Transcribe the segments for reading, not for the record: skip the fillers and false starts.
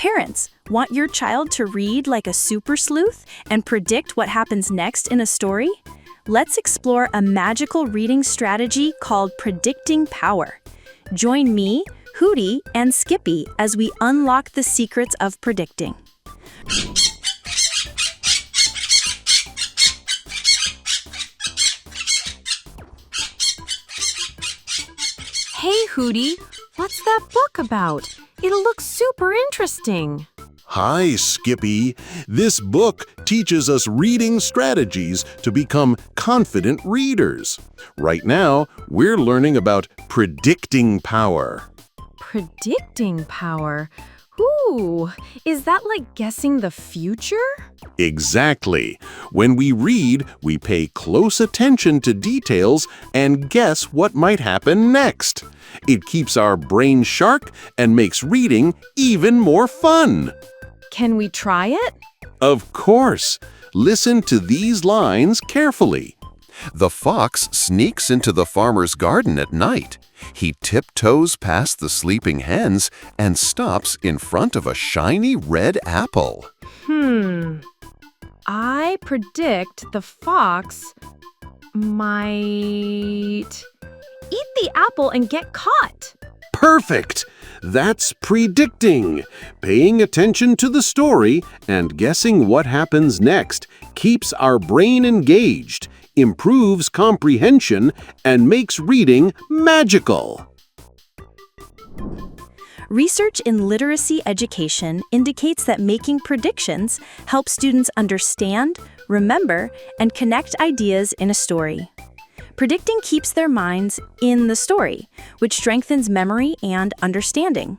Parents, want your child to read like a super sleuth and predict what happens next in a story? Let's explore a magical reading strategy called predicting power. Join me, Hootie, and Skippy as we unlock the secrets of predicting. Hey, Hootie, what's that book about? It looks super interesting. Hi, Skippy. This book teaches us reading strategies to become confident readers. Right now, we're learning about predicting power. Predicting power? Ooh, is that like guessing the future? Exactly. When we read, we pay close attention to details and guess what might happen next. It keeps our brain sharp and makes reading even more fun. Can we try it? Of course. Listen to these lines carefully. The fox sneaks into the farmer's garden at night. He tiptoes past the sleeping hens and stops in front of a shiny red apple. I predict the fox might eat the apple and get caught. Perfect! That's predicting. Paying attention to the story and guessing what happens next keeps our brain engaged, improves comprehension, and makes reading magical. Research in literacy education indicates that making predictions helps students understand, remember, and connect ideas in a story. Predicting keeps their minds in the story, which strengthens memory and understanding.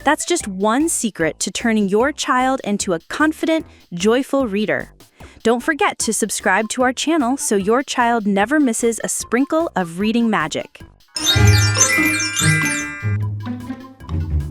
That's just one secret to turning your child into a confident, joyful reader. Don't forget to subscribe to our channel so your child never misses a sprinkle of reading magic.